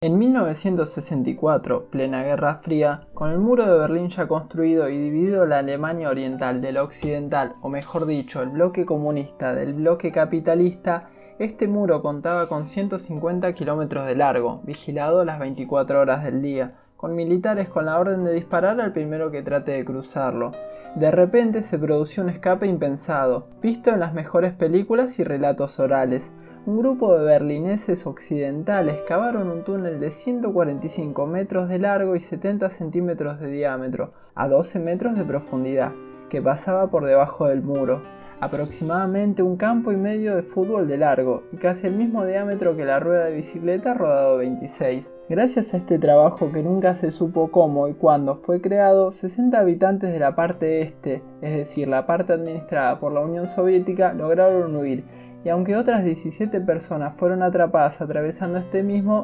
En 1964, plena Guerra Fría, con el muro de Berlín ya construido y dividido la Alemania Oriental de la Occidental, o mejor dicho, el bloque comunista del bloque capitalista, este muro contaba con 150 kilómetros de largo, vigilado las 24 horas del día, con militares con la orden de disparar al primero que trate de cruzarlo. De repente se produjo un escape impensado, visto en las mejores películas y relatos orales. Un grupo de berlineses occidentales cavaron un túnel de 145 metros de largo y 70 centímetros de diámetro, a 12 metros de profundidad, que pasaba por debajo del muro. Aproximadamente un campo y medio de fútbol de largo, y casi el mismo diámetro que la rueda de bicicleta rodado 26. Gracias a este trabajo que nunca se supo cómo y cuándo fue creado, 60 habitantes de la parte este, es decir, la parte administrada por la Unión Soviética, lograron huir, y aunque otras 17 personas fueron atrapadas atravesando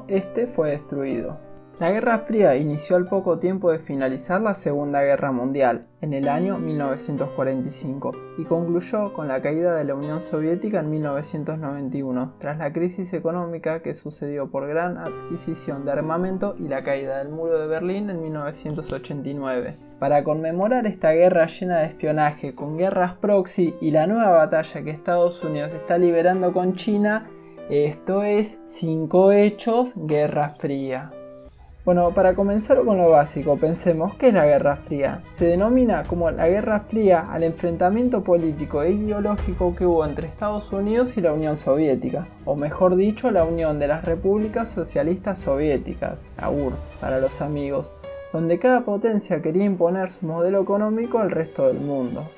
este fue destruido. La Guerra Fría inició al poco tiempo de finalizar la Segunda Guerra Mundial, en el año 1945, y concluyó con la caída de la Unión Soviética en 1991, tras la crisis económica que sucedió por gran adquisición de armamento y la caída del muro de Berlín en 1989. Para conmemorar esta guerra llena de espionaje, con guerras proxy y la nueva batalla que Estados Unidos está liberando con China, esto es 5 hechos, Guerra Fría. Bueno, para comenzar con lo básico, pensemos, ¿qué es la Guerra Fría? Se denomina como la Guerra Fría al enfrentamiento político e ideológico que hubo entre Estados Unidos y la Unión Soviética, o mejor dicho, la Unión de las Repúblicas Socialistas Soviéticas, la URSS para los amigos, donde cada potencia quería imponer su modelo económico al resto del mundo.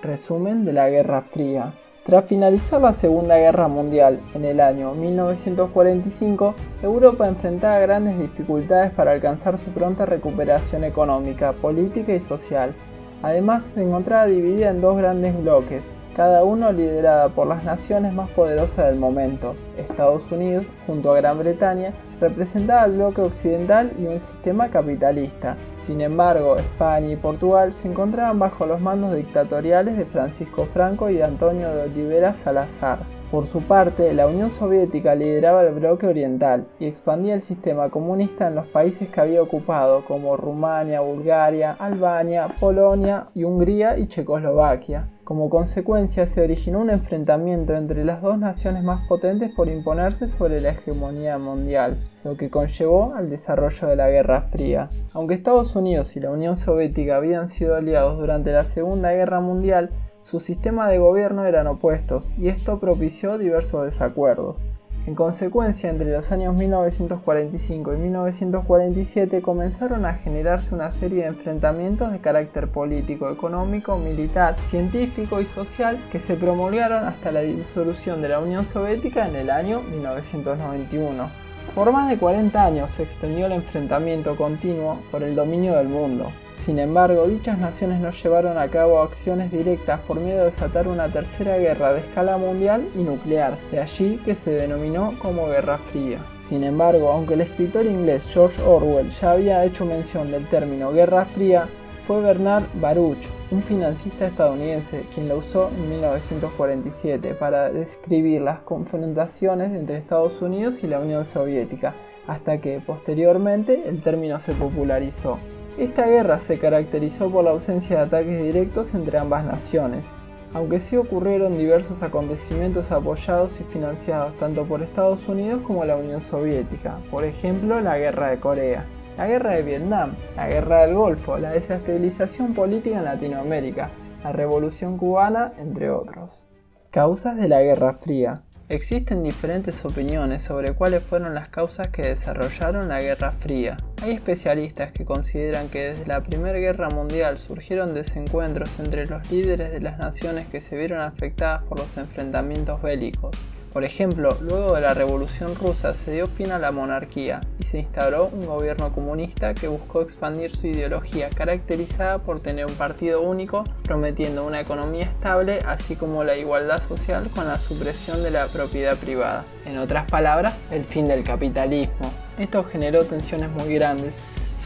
Resumen de la Guerra Fría. Tras finalizar la Segunda Guerra Mundial en el año 1945, Europa enfrentaba grandes dificultades para alcanzar su pronta recuperación económica, política y social. Además, se encontraba dividida en dos grandes bloques, cada uno liderada por las naciones más poderosas del momento. Estados Unidos, junto a Gran Bretaña, representaba el bloque occidental y un sistema capitalista. Sin embargo, España y Portugal se encontraban bajo los mandos dictatoriales de Francisco Franco y de Antonio de Oliveira Salazar. Por su parte, la Unión Soviética lideraba el bloque oriental y expandía el sistema comunista en los países que había ocupado, como Rumania, Bulgaria, Albania, Polonia y Hungría y Checoslovaquia. Como consecuencia, se originó un enfrentamiento entre las dos naciones más potentes por imponerse sobre la hegemonía mundial, lo que conllevó al desarrollo de la Guerra Fría. Aunque Estados Unidos y la Unión Soviética habían sido aliados durante la Segunda Guerra Mundial, sus sistemas de gobierno eran opuestos, y esto propició diversos desacuerdos. En consecuencia, entre los años 1945 y 1947 comenzaron a generarse una serie de enfrentamientos de carácter político, económico, militar, científico y social que se promulgaron hasta la disolución de la Unión Soviética en el año 1991. Por más de 40 años se extendió el enfrentamiento continuo por el dominio del mundo. Sin embargo, dichas naciones no llevaron a cabo acciones directas por miedo a desatar una tercera guerra de escala mundial y nuclear, de allí que se denominó como Guerra Fría. Sin embargo, aunque el escritor inglés George Orwell ya había hecho mención del término Guerra Fría, fue Bernard Baruch, un financista estadounidense, quien lo usó en 1947 para describir las confrontaciones entre Estados Unidos y la Unión Soviética, hasta que, posteriormente, el término se popularizó. Esta guerra se caracterizó por la ausencia de ataques directos entre ambas naciones, aunque sí ocurrieron diversos acontecimientos apoyados y financiados tanto por Estados Unidos como la Unión Soviética, por ejemplo la Guerra de Corea, la Guerra de Vietnam, la Guerra del Golfo, la desestabilización política en Latinoamérica, la Revolución Cubana, entre otros. Causas de la Guerra Fría. Existen diferentes opiniones sobre cuáles fueron las causas que desarrollaron la Guerra Fría. Hay especialistas que consideran que desde la Primera Guerra Mundial surgieron desencuentros entre los líderes de las naciones que se vieron afectadas por los enfrentamientos bélicos. Por ejemplo, luego de la Revolución Rusa se dio fin a la monarquía y se instauró un gobierno comunista que buscó expandir su ideología caracterizada por tener un partido único, prometiendo una economía estable, así como la igualdad social con la supresión de la propiedad privada. En otras palabras, el fin del capitalismo. Esto generó tensiones muy grandes,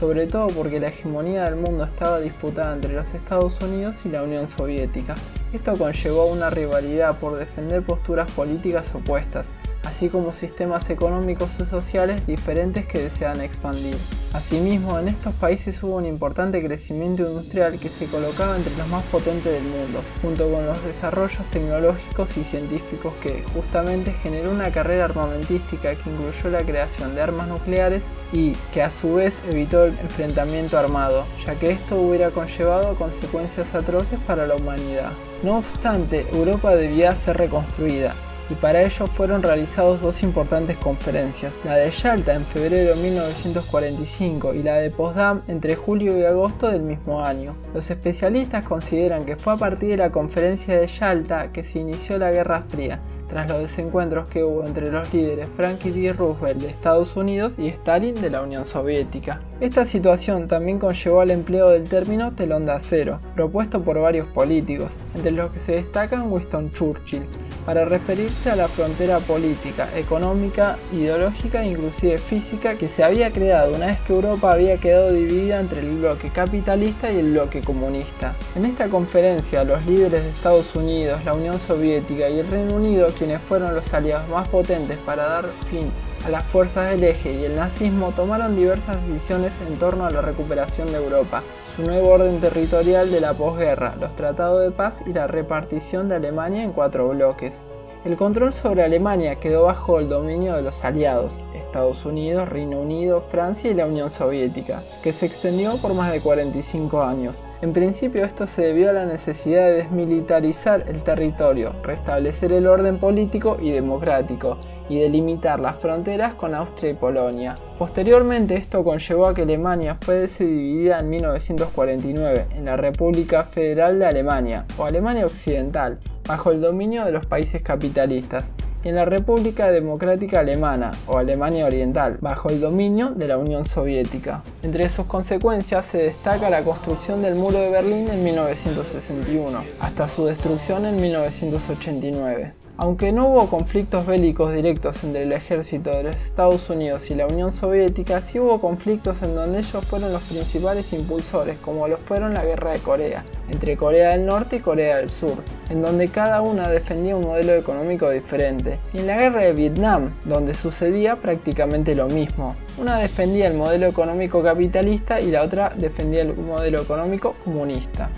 sobre todo porque la hegemonía del mundo estaba disputada entre los Estados Unidos y la Unión Soviética. Esto conllevó a una rivalidad por defender posturas políticas opuestas, así como sistemas económicos y sociales diferentes que desean expandir. Asimismo, en estos países hubo un importante crecimiento industrial que se colocaba entre los más potentes del mundo, junto con los desarrollos tecnológicos y científicos que, justamente, generó una carrera armamentística que incluyó la creación de armas nucleares y que a su vez evitó el enfrentamiento armado, ya que esto hubiera conllevado consecuencias atroces para la humanidad. No obstante, Europa debía ser reconstruida, y para ello fueron realizadas dos importantes conferencias, la de Yalta en febrero de 1945 y la de Potsdam entre julio y agosto del mismo año. Los especialistas consideran que fue a partir de la conferencia de Yalta que se inició la Guerra Fría, tras los desencuentros que hubo entre los líderes Franklin D. Roosevelt de Estados Unidos y Stalin de la Unión Soviética. Esta situación también conllevó al empleo del término telón de acero, propuesto por varios políticos, entre los que se destacan Winston Churchill, para referirse a la frontera política, económica, ideológica e inclusive física que se había creado una vez que Europa había quedado dividida entre el bloque capitalista y el bloque comunista. En esta conferencia, los líderes de Estados Unidos, la Unión Soviética y el Reino Unido, quienes fueron los aliados más potentes para dar fin a las fuerzas del eje y el nazismo, tomaron diversas decisiones en torno a la recuperación de Europa, su nuevo orden territorial de la posguerra, los tratados de paz y la repartición de Alemania en 4 bloques. El control sobre Alemania quedó bajo el dominio de los aliados, Estados Unidos, Reino Unido, Francia y la Unión Soviética, que se extendió por más de 45 años. En principio esto se debió a la necesidad de desmilitarizar el territorio, restablecer el orden político y democrático, y delimitar las fronteras con Austria y Polonia. Posteriormente esto conllevó a que Alemania fuese dividida en 1949 en la República Federal de Alemania, o Alemania Occidental, bajo el dominio de los países capitalistas, y en la República Democrática Alemana, o Alemania Oriental, bajo el dominio de la Unión Soviética. Entre sus consecuencias se destaca la construcción del Muro de Berlín en 1961, hasta su destrucción en 1989. Aunque no hubo conflictos bélicos directos entre el ejército de los Estados Unidos y la Unión Soviética, sí hubo conflictos en donde ellos fueron los principales impulsores, como lo fueron la Guerra de Corea, entre Corea del Norte y Corea del Sur, en donde cada una defendía un modelo económico diferente, y en la Guerra de Vietnam, donde sucedía prácticamente lo mismo. Una defendía el modelo económico capitalista y la otra defendía el modelo económico comunista.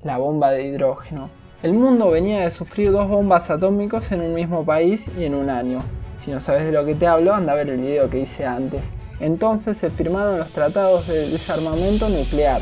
La bomba de hidrógeno. El mundo venía de sufrir 2 bombas atómicas en un mismo país y en un año. Si no sabes de lo que te hablo, anda a ver el video que hice antes. Entonces se firmaron los tratados de desarmamento nuclear,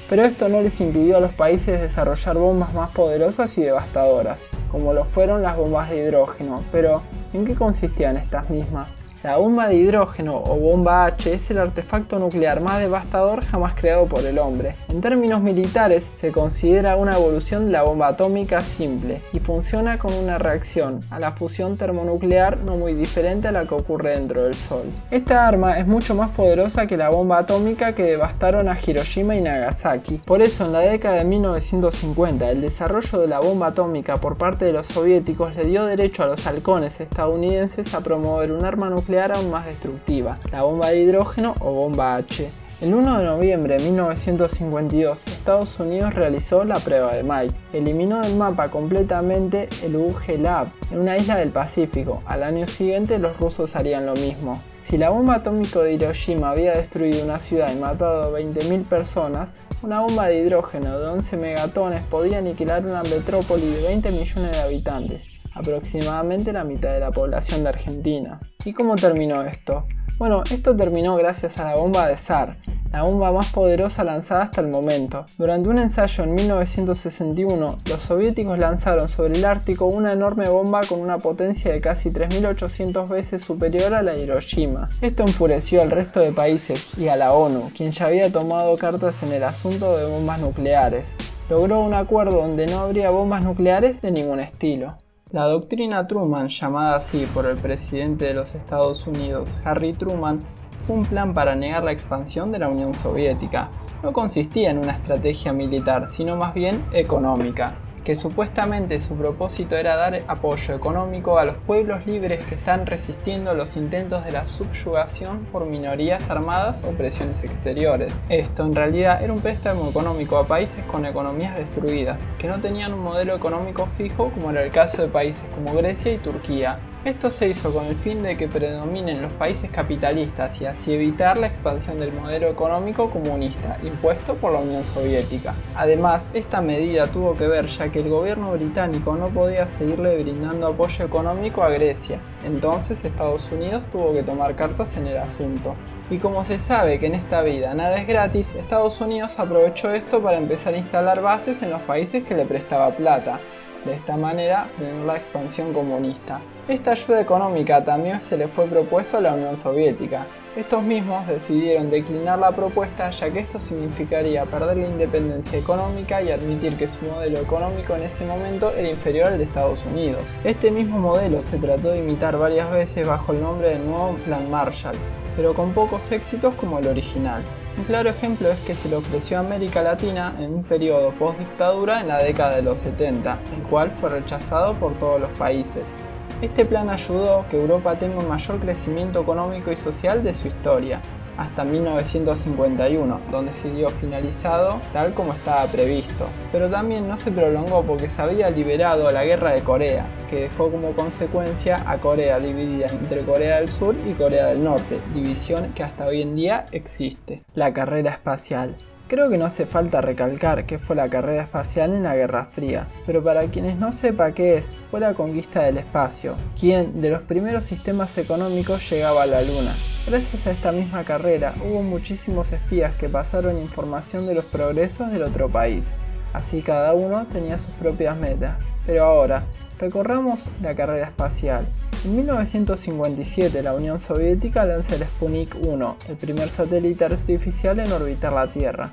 pero esto no les impidió a los países desarrollar bombas más poderosas y devastadoras, como lo fueron las bombas de hidrógeno. Pero, ¿en qué consistían estas mismas? La bomba de hidrógeno o bomba H es el artefacto nuclear más devastador jamás creado por el hombre. En términos militares se considera una evolución de la bomba atómica simple y funciona con una reacción a la fusión termonuclear no muy diferente a la que ocurre dentro del Sol. Esta arma es mucho más poderosa que la bomba atómica que devastaron a Hiroshima y Nagasaki. Por eso en la década de 1950 el desarrollo de la bomba atómica por parte de los soviéticos le dio derecho a los halcones estadounidenses a promover un arma nuclear aún más destructiva, la bomba de hidrógeno o bomba H. El 1 de noviembre de 1952, Estados Unidos realizó la prueba de Mike. Eliminó del mapa completamente el UG-Lab en una isla del Pacífico. Al año siguiente los rusos harían lo mismo. Si la bomba atómica de Hiroshima había destruido una ciudad y matado a 20.000 personas, una bomba de hidrógeno de 11 megatones podía aniquilar una metrópoli de 20 millones de habitantes, aproximadamente la mitad de la población de Argentina. ¿Y cómo terminó esto? Bueno, esto terminó gracias a la bomba de SAR, la bomba más poderosa lanzada hasta el momento. Durante un ensayo en 1961, los soviéticos lanzaron sobre el Ártico una enorme bomba con una potencia de casi 3.800 veces superior a la de Hiroshima. Esto enfureció al resto de países y a la ONU, quien ya había tomado cartas en el asunto de bombas nucleares. Logró un acuerdo donde no habría bombas nucleares de ningún estilo. La doctrina Truman, llamada así por el presidente de los Estados Unidos, Harry Truman, fue un plan para negar la expansión de la Unión Soviética. No consistía en una estrategia militar, sino más bien económica. que supuestamente su propósito era dar apoyo económico a los pueblos libres que están resistiendo los intentos de la subyugación por minorías armadas o presiones exteriores. Esto en realidad era un préstamo económico a países con economías destruidas, que no tenían un modelo económico fijo como era el caso de países como Grecia y Turquía. Esto se hizo con el fin de que predominen los países capitalistas y así evitar la expansión del modelo económico comunista impuesto por la Unión Soviética. Además, esta medida tuvo que ver ya que el gobierno británico no podía seguirle brindando apoyo económico a Grecia, entonces Estados Unidos tuvo que tomar cartas en el asunto. Y como se sabe que en esta vida nada es gratis, Estados Unidos aprovechó esto para empezar a instalar bases en los países que le prestaba plata. De esta manera frenó la expansión comunista. Esta ayuda económica también se le fue propuesto a la Unión Soviética. Estos mismos decidieron declinar la propuesta ya que esto significaría perder la independencia económica y admitir que su modelo económico en ese momento era inferior al de Estados Unidos. Este mismo modelo se trató de imitar varias veces bajo el nombre del nuevo Plan Marshall, pero con pocos éxitos como el original. Un claro ejemplo es que se le ofreció a América Latina en un periodo post-dictadura en la década de los 70, el cual fue rechazado por todos los países. Este plan ayudó a que Europa tenga un mayor crecimiento económico y social de su historia, hasta 1951, donde se dio finalizado tal como estaba previsto. Pero también no se prolongó porque se había liberado la Guerra de Corea, que dejó como consecuencia a Corea dividida entre Corea del Sur y Corea del Norte, división que hasta hoy en día existe. La carrera espacial. Creo que no hace falta recalcar qué fue la carrera espacial en la Guerra Fría, pero para quienes no sepa qué es, fue la conquista del espacio, quien de los primeros sistemas económicos llegaba a la Luna. Gracias a esta misma carrera hubo muchísimos espías que pasaron información de los progresos del otro país, así cada uno tenía sus propias metas. Pero ahora, recorramos la carrera espacial. En 1957 la Unión Soviética lanza el Sputnik 1, el primer satélite artificial en orbitar la Tierra.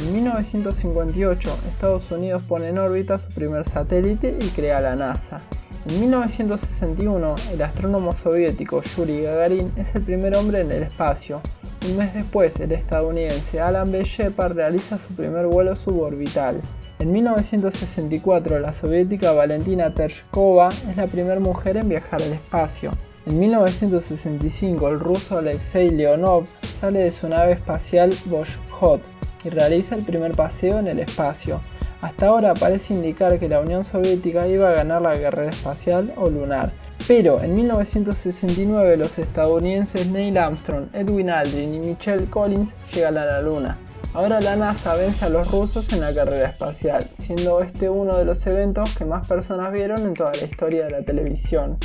En 1958 Estados Unidos pone en órbita su primer satélite y crea la NASA. En 1961 el astrónomo soviético Yuri Gagarin es el primer hombre en el espacio. Un mes después el estadounidense Alan B. Shepard realiza su primer vuelo suborbital. En 1964 la soviética Valentina Tereshkova es la primera mujer en viajar al espacio. En 1965 el ruso Alexei Leonov sale de su nave espacial Voskhod y realiza el primer paseo en el espacio. Hasta ahora parece indicar que la Unión Soviética iba a ganar la carrera espacial o lunar. Pero en 1969 los estadounidenses Neil Armstrong, Edwin Aldrin y Michael Collins llegan a la Luna. Ahora la NASA vence a los rusos en la carrera espacial, siendo este uno de los eventos que más personas vieron en toda la historia de la televisión.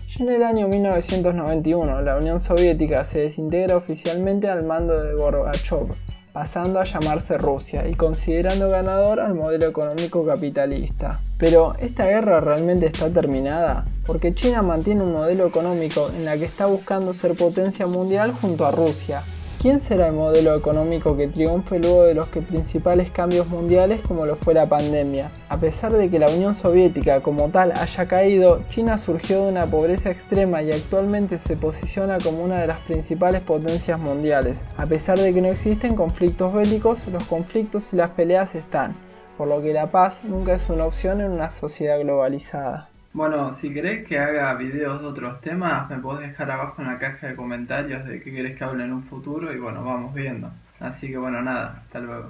Ya en el año 1991, la Unión Soviética se desintegra oficialmente al mando de Gorbachev, pasando a llamarse Rusia y considerando ganador al modelo económico capitalista. Pero, ¿esta guerra realmente está terminada? Porque China mantiene un modelo económico en la que está buscando ser potencia mundial junto a Rusia. ¿Quién será el modelo económico que triunfe luego de los principales cambios mundiales como lo fue la pandemia? A pesar de que la Unión Soviética como tal haya caído, China surgió de una pobreza extrema y actualmente se posiciona como una de las principales potencias mundiales. A pesar de que no existen conflictos bélicos, los conflictos y las peleas están, por lo que la paz nunca es una opción en una sociedad globalizada. Bueno, si querés que haga videos de otros temas, me podés dejar abajo en la caja de comentarios de qué querés que hable en un futuro y bueno, vamos viendo. Así que bueno, nada, hasta luego.